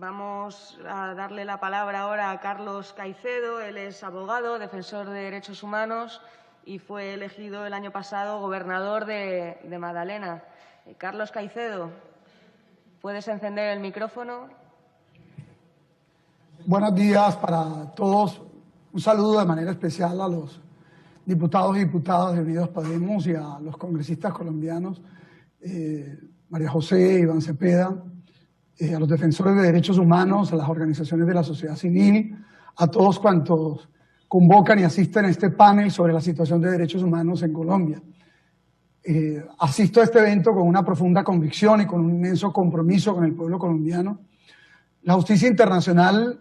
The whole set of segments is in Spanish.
Vamos a darle la palabra ahora a Carlos Caicedo. Él es abogado, defensor de derechos humanos y fue elegido el año pasado gobernador de Magdalena. Carlos Caicedo, ¿puedes encender el micrófono? Buenos días para todos. Un saludo de manera especial a los diputados y diputadas de Unidos Podemos y a los congresistas colombianos, María José, Iván Cepeda, a los defensores de derechos humanos, a las organizaciones de la sociedad civil, a todos cuantos convocan y asisten a este panel sobre la situación de derechos humanos en Colombia. Asisto a este evento con una profunda convicción y con un inmenso compromiso con el pueblo colombiano. La justicia internacional,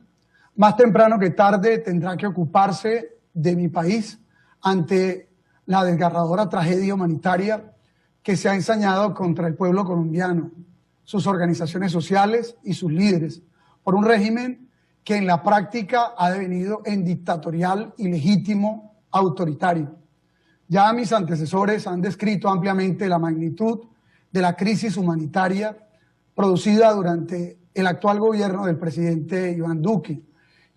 más temprano que tarde, tendrá que ocuparse de mi país ante la desgarradora tragedia humanitaria que se ha ensañado contra el pueblo colombiano, sus organizaciones sociales y sus líderes, por un régimen que en la práctica ha devenido en dictatorial, ilegítimo, autoritario. Ya mis antecesores han descrito ampliamente la magnitud de la crisis humanitaria producida durante el actual gobierno del presidente Iván Duque,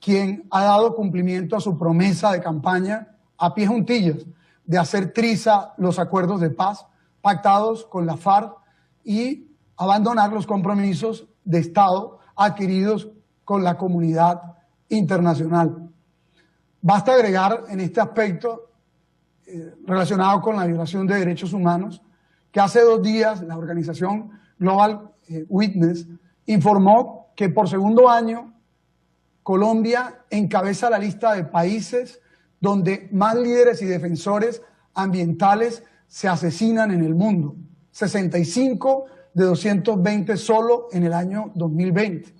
quien ha dado cumplimiento a su promesa de campaña a pie juntillas de hacer triza los acuerdos de paz pactados con la FARC y abandonar los compromisos de Estado adquiridos con la comunidad internacional. Basta agregar en este aspecto relacionado con la violación de derechos humanos que hace 2 días la organización Global Witness informó que por segundo año Colombia encabeza la lista de países donde más líderes y defensores ambientales se asesinan en el mundo, 65 de 220 solo en el año 2020.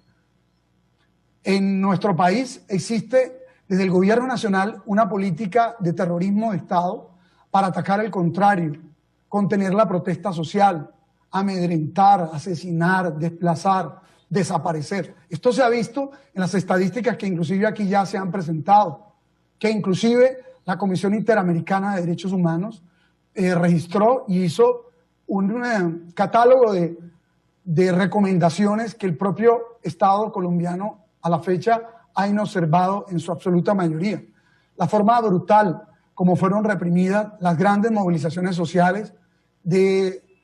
En nuestro país existe desde el gobierno nacional una política de terrorismo de Estado para atacar el contrario, contener la protesta social, amedrentar, asesinar, desplazar, desaparecer. Esto se ha visto en las estadísticas que inclusive aquí ya se han presentado, que inclusive la Comisión Interamericana de Derechos Humanos registró y hizo un catálogo de recomendaciones que el propio Estado colombiano a la fecha ha inobservado en su absoluta mayoría. La forma brutal como fueron reprimidas las grandes movilizaciones sociales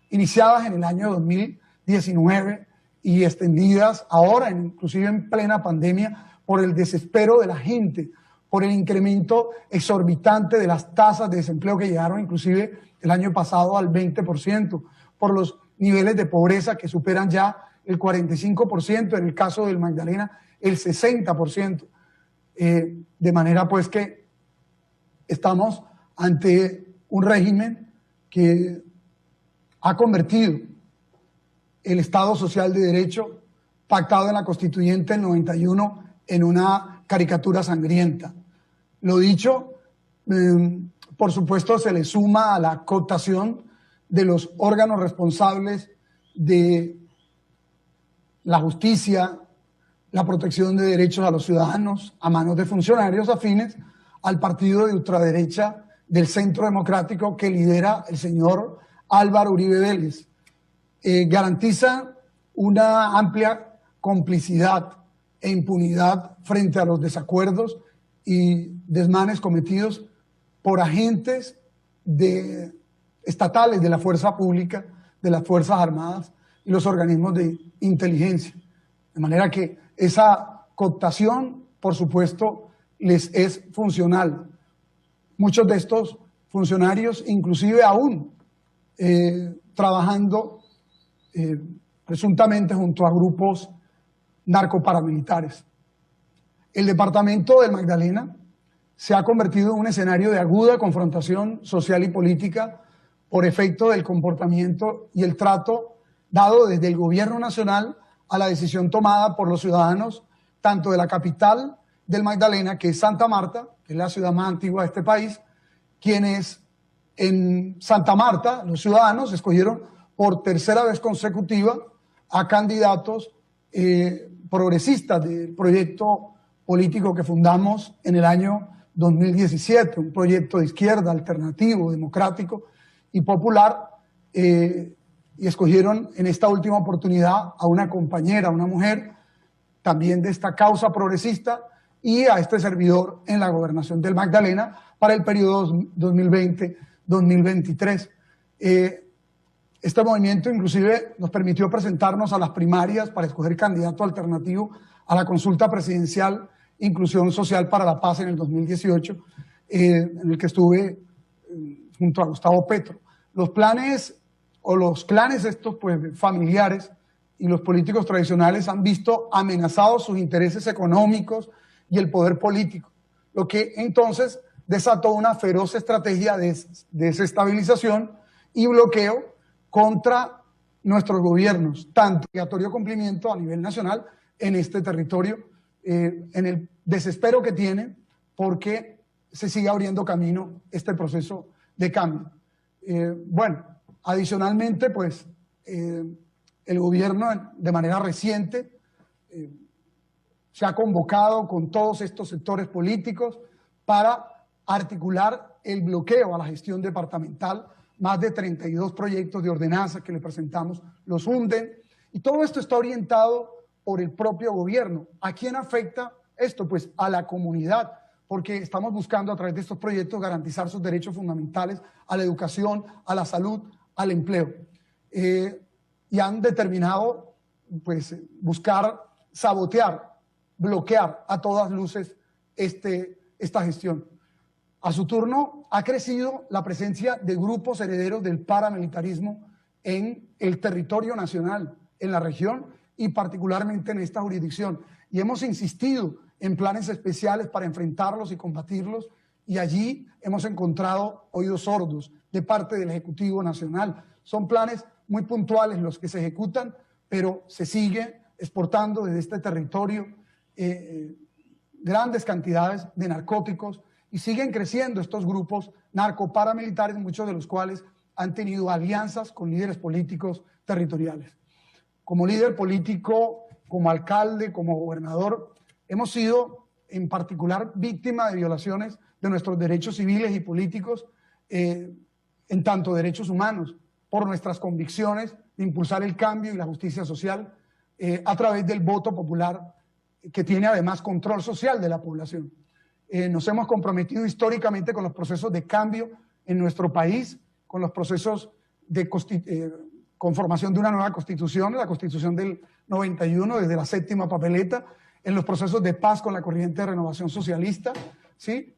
iniciadas en el año 2019 y extendidas ahora, inclusive en plena pandemia, por el desespero de la gente, por el incremento exorbitante de las tasas de desempleo que llegaron inclusive el año pasado al 20%, por los niveles de pobreza que superan ya el 45%, en el caso del Magdalena el 60%, de manera pues que estamos ante un régimen que ha convertido el Estado Social de Derecho pactado en la Constituyente del 91 en una caricatura sangrienta. Lo dicho, por supuesto, se le suma a la cooptación de los órganos responsables de la justicia, la protección de derechos a los ciudadanos a manos de funcionarios afines al partido de ultraderecha del Centro Democrático que lidera el señor Álvaro Uribe Vélez. Garantiza una amplia complicidad e impunidad frente a los desacuerdos y desmanes cometidos por agentes estatales de la fuerza pública, de las Fuerzas Armadas y los organismos de inteligencia. De manera que esa cooptación, por supuesto, les es funcional. Muchos de estos funcionarios, inclusive aún trabajando presuntamente junto a grupos narcoparamilitares. El departamento del Magdalena se ha convertido en un escenario de aguda confrontación social y política por efecto del comportamiento y el trato dado desde el gobierno nacional a la decisión tomada por los ciudadanos, tanto de la capital del Magdalena, que es Santa Marta, que es la ciudad más antigua de este país, quienes en Santa Marta, los ciudadanos, escogieron por tercera vez consecutiva a candidatos progresistas del proyecto político que fundamos en el año 2017, un proyecto de izquierda, alternativo, democrático y popular, y escogieron en esta última oportunidad a una compañera, una mujer también de esta causa progresista, y a este servidor en la gobernación del Magdalena para el periodo 2020-2023. Este movimiento inclusive nos permitió presentarnos a las primarias para escoger candidato alternativo a la consulta presidencial Inclusión Social para la Paz en el 2018, en el que estuve junto a Gustavo Petro. Los planes o los clanes estos pues, familiares y los políticos tradicionales han visto amenazados sus intereses económicos y el poder político, lo que entonces desató una feroz estrategia de desestabilización y bloqueo contra nuestros gobiernos, tanto obligatorio cumplimiento a nivel nacional en este territorio, en el desespero que tiene porque se sigue abriendo camino este proceso de cambio. Bueno, adicionalmente, pues, el gobierno de manera reciente se ha convocado con todos estos sectores políticos para articular el bloqueo a la gestión departamental. Más de 32 proyectos de ordenanza que le presentamos los hunden, y todo esto está orientado por el propio gobierno. ¿A quién afecta esto? Pues a la comunidad, porque estamos buscando a través de estos proyectos garantizar sus derechos fundamentales a la educación, a la salud, al empleo. Y han determinado pues, buscar sabotear, bloquear a todas luces esta gestión. A su turno, ha crecido la presencia de grupos herederos del paramilitarismo en el territorio nacional, en la región y particularmente en esta jurisdicción. Y hemos insistido en planes especiales para enfrentarlos y combatirlos, y allí hemos encontrado oídos sordos de parte del Ejecutivo Nacional. Son planes muy puntuales los que se ejecutan, pero se sigue exportando desde este territorio grandes cantidades de narcóticos, y siguen creciendo estos grupos narcoparamilitares, muchos de los cuales han tenido alianzas con líderes políticos territoriales. Como líder político, como alcalde, como gobernador, hemos sido en particular víctima de violaciones de nuestros derechos civiles y políticos, en tanto derechos humanos, por nuestras convicciones de impulsar el cambio y la justicia social a través del voto popular, que tiene además control social de la población. Nos hemos comprometido históricamente con los procesos de cambio en nuestro país, con los procesos de conformación de una nueva constitución, la constitución del 91, desde la 7ª papeleta, en los procesos de paz con la corriente de renovación socialista, ¿sí?,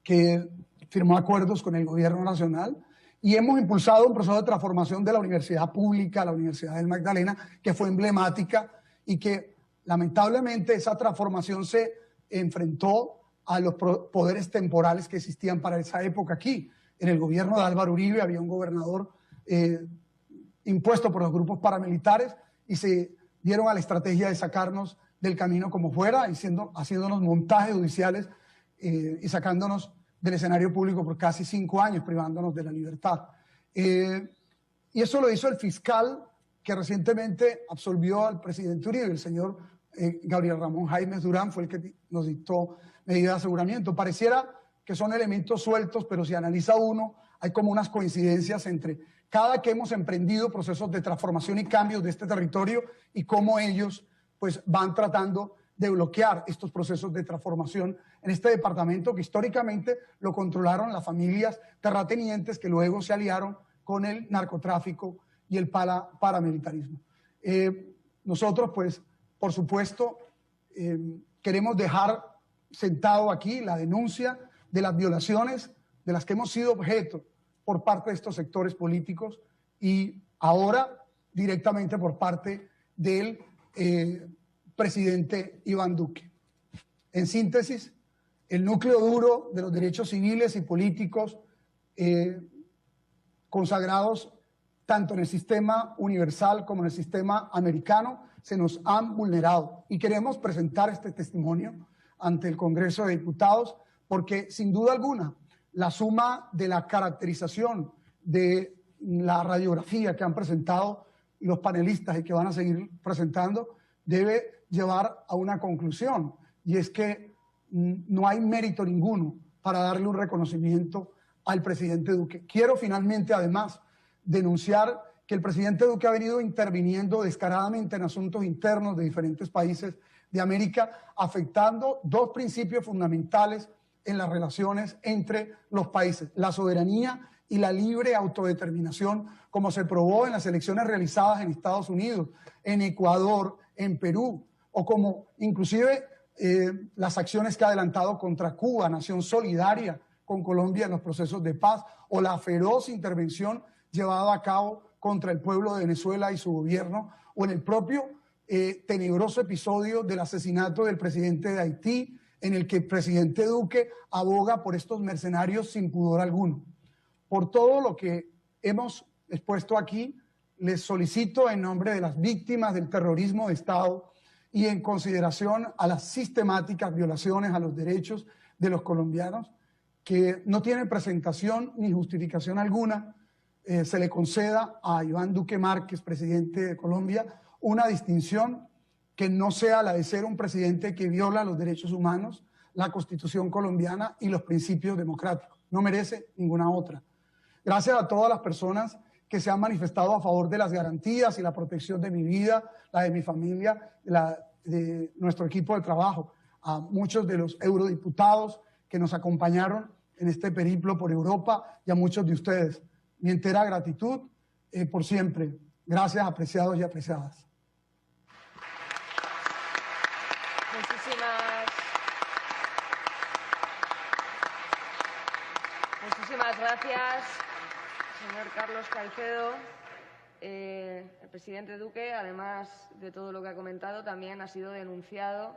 que firmó acuerdos con el gobierno nacional, y hemos impulsado un proceso de transformación de la universidad pública, la Universidad del Magdalena, que fue emblemática, y que lamentablemente esa transformación se enfrentó a los poderes temporales que existían para esa época aquí. En el gobierno de Álvaro Uribe había un gobernador impuesto por los grupos paramilitares, y se dieron a la estrategia de sacarnos del camino como fuera, haciéndonos montajes judiciales y sacándonos del escenario público por casi 5 años, privándonos de la libertad. Y eso lo hizo el fiscal que recientemente absolvió al presidente Uribe, el señor Gabriel Ramón Jaimes Durán, fue el que nos dictó medidas de aseguramiento. Pareciera que son elementos sueltos, pero si analiza uno, hay como unas coincidencias entre cada que hemos emprendido procesos de transformación y cambios de este territorio, y cómo ellos pues, van tratando de bloquear estos procesos de transformación en este departamento, que históricamente lo controlaron las familias terratenientes que luego se aliaron con el narcotráfico y el paramilitarismo. Nosotros, pues, por supuesto, queremos dejar sentado aquí la denuncia de las violaciones de las que hemos sido objeto por parte de estos sectores políticos, y ahora directamente por parte del presidente Iván Duque. En síntesis, el núcleo duro de los derechos civiles y políticos consagrados tanto en el sistema universal como en el sistema americano se nos han vulnerado, y queremos presentar este testimonio ante el Congreso de Diputados porque, sin duda alguna, la suma de la caracterización de la radiografía que han presentado los panelistas y que van a seguir presentando debe llevar a una conclusión, y es que no hay mérito ninguno para darle un reconocimiento al presidente Duque. Quiero finalmente, además, denunciar que el presidente Duque ha venido interviniendo descaradamente en asuntos internos de diferentes países de América, afectando dos principios fundamentales en las relaciones entre los países: la soberanía y la libre autodeterminación, como se probó en las elecciones realizadas en Estados Unidos, en Ecuador, en Perú, o como inclusive las acciones que ha adelantado contra Cuba, nación solidaria con Colombia en los procesos de paz, o la feroz intervención llevada a cabo contra el pueblo de Venezuela y su gobierno, o en el propio tenebroso episodio del asesinato del presidente de Haití, en el que el presidente Duque aboga por estos mercenarios sin pudor alguno. Por todo lo que hemos expuesto aquí, les solicito en nombre de las víctimas del terrorismo de Estado y en consideración a las sistemáticas violaciones a los derechos de los colombianos, que no tienen presentación ni justificación alguna, se le conceda a Iván Duque Márquez, presidente de Colombia, una distinción que no sea la de ser un presidente que viola los derechos humanos, la Constitución colombiana y los principios democráticos. No merece ninguna otra. Gracias a todas las personas que se han manifestado a favor de las garantías y la protección de mi vida, la de mi familia, la de nuestro equipo de trabajo, a muchos de los eurodiputados que nos acompañaron en este periplo por Europa y a muchos de ustedes. Mi entera gratitud por siempre. Gracias, apreciados y apreciadas. Muchísimas gracias, señor Carlos Caicedo. El presidente Duque, además de todo lo que ha comentado, también ha sido denunciado